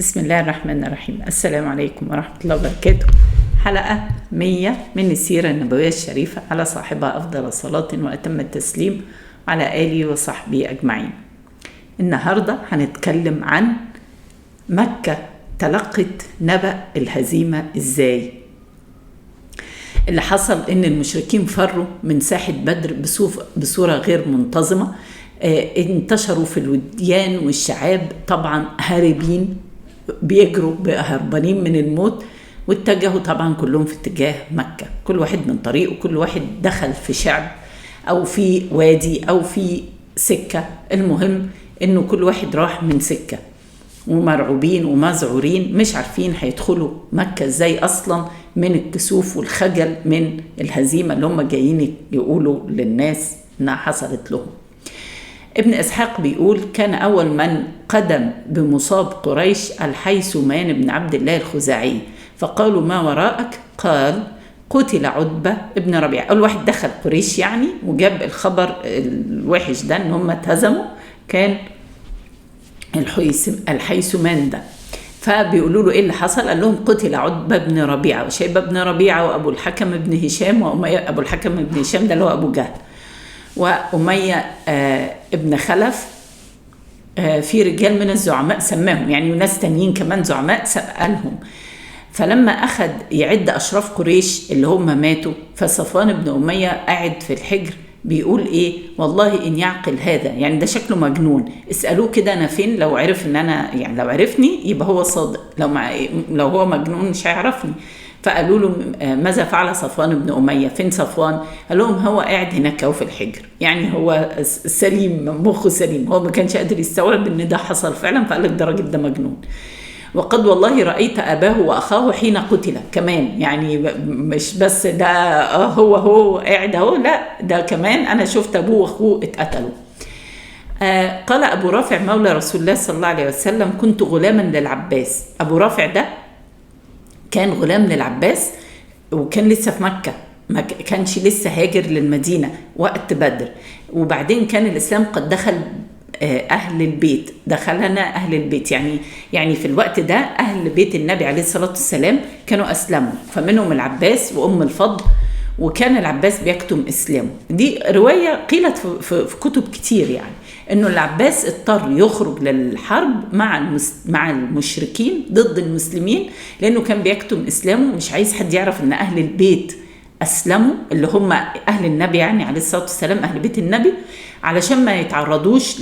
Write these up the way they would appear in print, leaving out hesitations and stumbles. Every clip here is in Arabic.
بسم الله الرحمن الرحيم. السلام عليكم ورحمة الله وبركاته. حلقة 100 من السيرة النبوية الشريفة، على صاحبها أفضل صلاة وأتم التسليم، على آله وصحبه أجمعين. النهاردة هنتكلم عن مكة تلقت نبأ الهزيمة إزاي. اللي حصل إن المشركين فروا من ساحة بدر بصورة غير منتظمة، انتشروا في الوديان والشعاب، طبعا هاربين بيجروا هربانين من الموت، واتجهوا طبعا كلهم في اتجاه مكة، كل واحد من طريقه، كل واحد دخل في شعب او في وادي او في سكة. المهم انه كل واحد راح من سكة، ومرعوبين ومذعورين، مش عارفين هيدخلوا مكة ازاي اصلا، من الكسوف والخجل من الهزيمة اللي هم جايين يقولوا للناس انها حصلت لهم. ابن إسحاق بيقول: كان أول من قدم بمصاب قريش الحيثمان بن عبد الله الخزاعي، فقالوا: ما وراءك؟ قال: قتل عتبة ابن ربيعة. أول واحد دخل قريش يعني وجاب الخبر الوحش ده إن هم اتهزموا، كان الحيثمان ده. فبيقولوا له: إيه اللي حصل؟ قال لهم: قتل عتبة بن ربيعة وشيبة بن ربيعة وأبو الحكم بن هشام أبو الحكم بن هشام ده اللي هو أبو جهل، وأمية ابن خلف، في رجال من الزعماء سماهم، يعني وناس تانيين كمان زعماء سألهم. فلما أخذ يعد أشراف قريش اللي هم ماتوا، فصفوان بن أمية قاعد في الحجر بيقول: إيه والله إن يعقل هذا، يعني ده شكله مجنون، اسألوه كده أنا فين، لو عرف إن أنا، يعني لو عرفني يبقى هو صادق، لو هو مجنون مش هيعرفني. فقالوا له: ماذا فعل صفوان بن أمية؟ فين صفوان؟ قال لهم: هو قاعد هناك أو في الحجر، يعني هو سليم، مخه سليم، هو ما كانش قادر يستوعب إن ده حصل فعلا، فقال لك ده راجل ده مجنون. وقد والله رأيت أباه وأخاه حين قتل كمان، يعني مش بس ده هو قاعد اهو، لا ده كمان أنا شفت أبوه وأخوه اتقتلوا. قال أبو رافع مولى رسول الله صلى الله عليه وسلم: كنت غلاما للعباس. أبو رافع ده كان غلام للعباس، وكان لسه في مكة، ما كانش لسه هاجر للمدينة وقت بدر، وبعدين كان الإسلام قد دخل أهل البيت، دخلنا أهل البيت، يعني في الوقت ده أهل بيت النبي عليه الصلاة والسلام كانوا أسلموا، فمنهم العباس وأم الفضل، وكان العباس بيكتم إسلامه. دي رواية قيلت في كتب كتير، يعني إنه العباس اضطر يخرج للحرب مع المشركين ضد المسلمين، لأنه كان بيكتم إسلامه، مش عايز حد يعرف إن أهل البيت أسلموا، اللي هم أهل النبي يعني عليه الصلاة والسلام، أهل بيت النبي، علشان ما يتعرضوش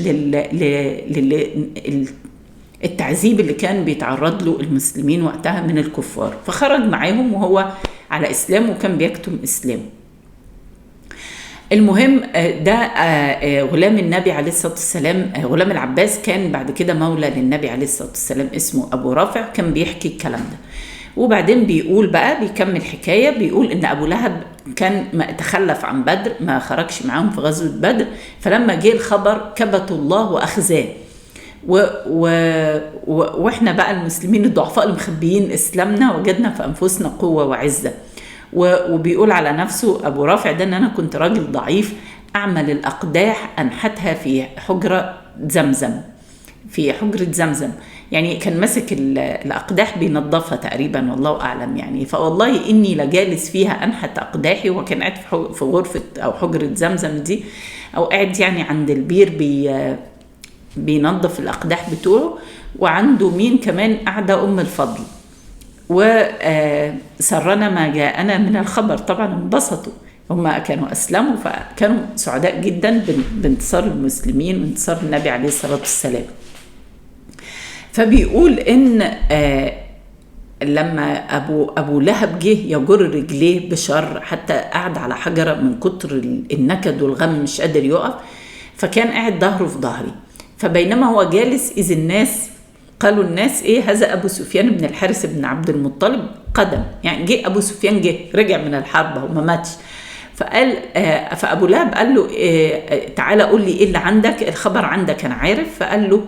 التعذيب اللي كان بيتعرض له المسلمين وقتها من الكفار. فخرج معاهم وهو على إسلام، وكان بيكتم إسلامه. المهم ده غلام النبي عليه الصلاة والسلام، غلام العباس، كان بعد كده مولى للنبي عليه الصلاة والسلام اسمه أبو رافع، كان بيحكي الكلام ده. وبعدين بيكمل حكاية، بيقول إن أبو لهب كان تخلف عن بدر، ما خرجش معاهم في غزوة بدر، فلما جه الخبر كبت الله وأخزاه، واحنا بقى المسلمين الضعفاء المخبيين إسلامنا وجدنا في أنفسنا قوة وعزة. وبيقول على نفسه أبو رافع ده: أن أنا كنت راجل ضعيف أعمل الأقداح أنحتها في حجرة زمزم، يعني كان ماسك الأقداح بينظفها تقريبا، والله أعلم يعني. فوالله إني لجالس فيها أنحت أقداحي، وكان قاعد في غرفة أو حجرة زمزم دي، أو قاعد يعني عند البير بينظف الأقداح بتوعه، وعنده مين كمان؟ قاعدة أم الفضل. وسرنا ما جاءنا من الخبر، طبعا انبسطوا، هم كانوا أسلموا، فكانوا سعداء جدا بانتصار المسلمين وانتصار النبي عليه الصلاة والسلام. فبيقول إن لما أبو لهب جه يجر رجليه بشر، حتى قعد على حجرة من كتر النكد والغم، مش قادر يقف، فكان قاعد ظهره في ظهري. فبينما هو جالس إذ الناس قالوا: الناس إيه هذا؟ أبو سفيان بن الحارث بن عبد المطلب قدم، يعني جه أبو سفيان، رجع من الحرب، هو ما ماتش. فقال فأبو لهب قال له: تعالى قول لي إيه اللي عندك، الخبر عندك أنا عارف. فقال له،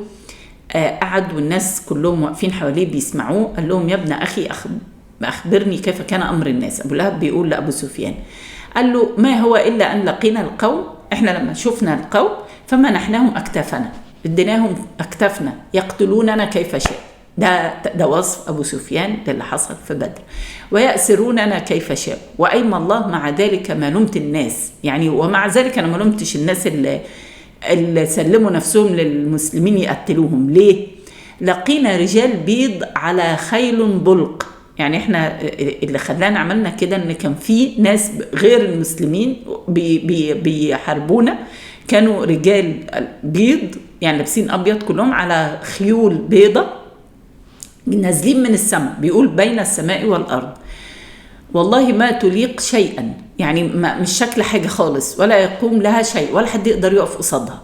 قعد والناس كلهم واقفين حواليه بيسمعوه، قال لهم: يا ابن أخي أخبرني كيف كان أمر الناس. أبو لهب بيقول لأبو سفيان، قال له: ما هو إلا أن لقينا القوم، إحنا لما شفنا القوم فمنحناهم أكتافنا، اديناهم أكتافنا، يقتلوننا كيف شاء، ده وصف أبو سفيان للي حصل في بدر. ويأسروننا كيف شاء وأيما الله مع ذلك ما لمت الناس، يعني ومع ذلك أنا ما لمتش الناس اللي سلموا نفسهم للمسلمين يقتلوهم. ليه؟ لقينا رجال بيض على خيل بلق. يعني احنا اللي خلانا عملنا كده ان كان في ناس غير المسلمين بيحاربونا، كانوا رجال بيض يعني لابسين ابيض كلهم على خيول بيضة نازلين من السماء، بيقول بين السماء والارض والله ما تليق شيئا، يعني مش شكل حاجة خالص ولا يقوم لها شيء ولا حد يقدر يقف قصادها.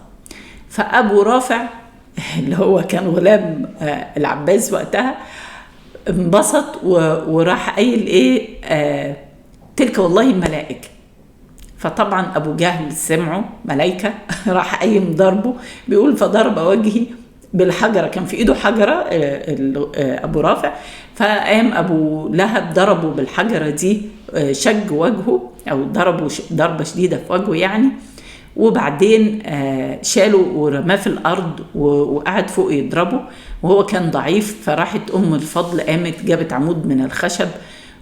فأبو رافع اللي هو كان غلام العباس وقتها انبسط وراح قايل ايه تلك والله الملائكة. فطبعا أبو جهل سمعه ملائكة راح قايم ضربه، بيقول فضرب وجهي بالحجرة، كان في ايده حجرة أبو رافع، فقام أبو لهب ضربه بالحجرة دي، شج وجهه أو ضربه ضربة شديدة في وجهه يعني، وبعدين شاله ورماه في الأرض وقعد فوق يضربه وهو كان ضعيف. فراحت أم الفضل قامت جابت عمود من الخشب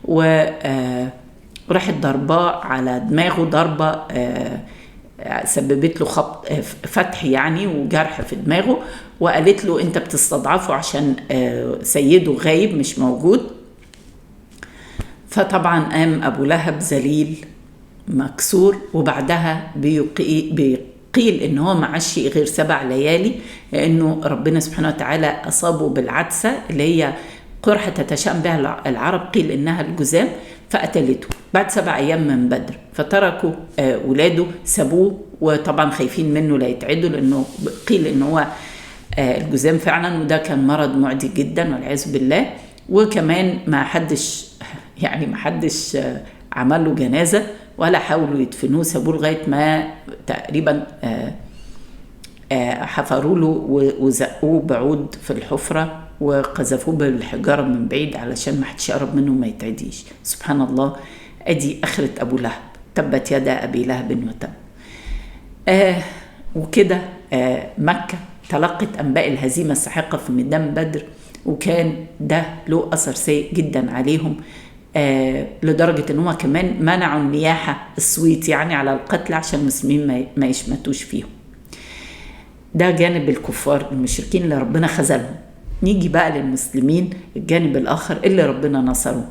وراحت ضرباه على دماغه ضربة سببت له خبط فتح يعني وجرح في دماغه، وقالت له انت بتستضعفه عشان سيده غايب مش موجود. فطبعا قام أبو لهب ذليل مكسور، وبعدها بيقيل ان هو معاش غير 7 ليالي، لانه ربنا سبحانه وتعالى اصابه بالعدسة اللي هي قرحة تتشائم بها العرب، قيل انها الجذام، فقتلته بعد 7 أيام من بدر. فتركوا ولاده سابوه، وطبعا خايفين منه لا يتعدوا لانه قيل انه هو الجذام فعلا، وده كان مرض معدي جدا والعياذ بالله. وكمان ما حدش عمل له جنازة ولا حاولوا يدفنوه، سابوه لغاية ما تقريبا حفروا له وزقوه بعود في الحفرة وقذفوه بالحجارة من بعيد علشان ما حدش يقرب منه ما يتعديش. سبحان الله، ادي اخرة ابو لهب، تبت يدا ابي لهب وتب. وكده مكة تلقت انباء الهزيمة الساحقة في ميدان بدر، وكان ده له اثر سيء جدا عليهم، لدرجة ان هم كمان منعوا النياحة الصويت يعني على القتل عشان المسلمين ما يشمتوش فيهم. ده جانب الكفار المشركين اللي ربنا خذلهم. نيجي بقى للمسلمين الجانب الآخر اللي ربنا نصره.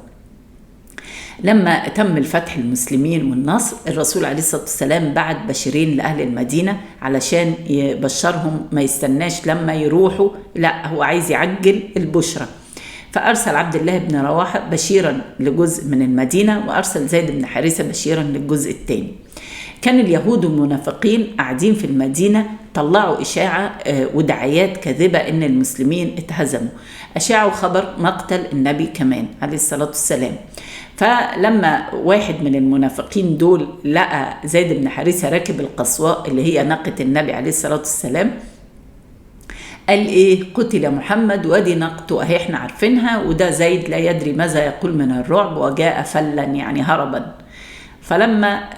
لما تم الفتح المسلمين والنصر، الرسول عليه الصلاة والسلام بعت بشيرين لأهل المدينة علشان يبشرهم، ما يستناش لما يروحوا، لا هو عايز يعجل البشرة. فأرسل عبد الله بن رواحة بشيرا لجزء من المدينة، وأرسل زيد بن حارثة بشيرا للجزء الثاني. كان اليهود والمنافقين قاعدين في المدينة طلعوا إشاعة ودعايات كاذبة إن المسلمين اتهزموا، أشاعوا خبر مقتل النبي كمان عليه الصلاة والسلام. فلما واحد من المنافقين دول لقى زيد بن حارثة راكب القصواء اللي هي ناقة النبي عليه الصلاة والسلام، قال ايه قتل محمد ودي ناقته اهي احنا عارفينها، وده زيد لا يدري ماذا يقول من الرعب وجاء فلا يعني هربا. فلما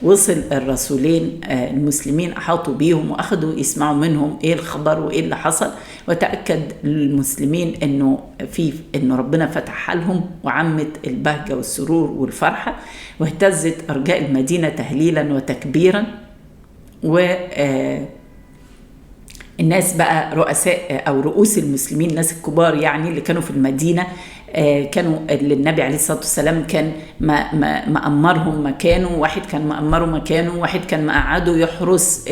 وصل الرسولين المسلمين أحاطوا بيهم وأخذوا يسمعوا منهم إيه الخبر وإيه اللي حصل، وتأكد المسلمين إنه ربنا فتح لهم وعمت البهجة والسرور والفرحة، واهتزت أرجاء المدينة تهليلا وتكبيرا. الناس بقى رؤساء أو رؤوس المسلمين، الناس الكبار يعني اللي كانوا في المدينة، كانوا اللي النبي عليه الصلاة والسلام كان مأمرهم مكانه، واحد كان مأمره مكانه، واحد كان مقعده يحرس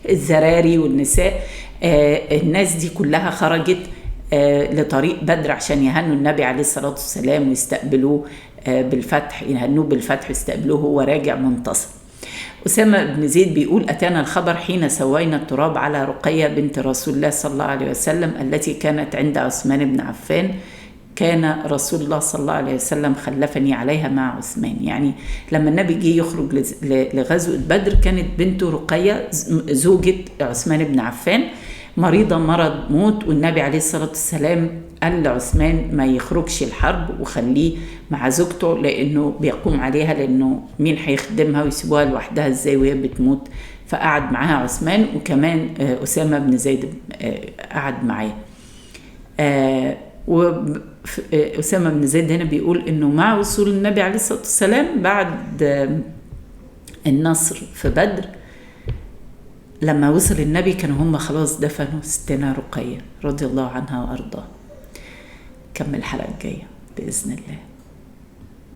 الزراري والنساء. الناس دي كلها خرجت لطريق بدر عشان يهنوا النبي عليه الصلاة والسلام ويستقبلوه بالفتح، يهنوه بالفتح ويستقبلوه هو راجع منتصر. أسامة بن زيد بيقول أتانا الخبر حين سوينا التراب على رقية بنت رسول الله صلى الله عليه وسلم التي كانت عند عثمان بن عفان، كان رسول الله صلى الله عليه وسلم خلفني عليها مع عثمان. يعني لما النبي جه يخرج لغزوة بدر كانت بنته رقية زوجة عثمان بن عفان مريضة مرض موت، والنبي عليه الصلاة والسلام قال لعثمان ما يخرجش الحرب وخليه مع زوجته لأنه بيقوم عليها، لأنه مين هيخدمها ويسيبوها لوحدها ازاي وهي بتموت. فقعد معاها عثمان، وكمان أسامة بن زيد قعد معاه. وأسامة بن زيد هنا بيقول إنه مع وصول النبي عليه الصلاة والسلام بعد النصر في بدر، لما وصل النبي كانوا هم خلاص دفنوا ستنا رقية رضي الله عنها وأرضاها. كمل الحلقة الجاية بإذن الله.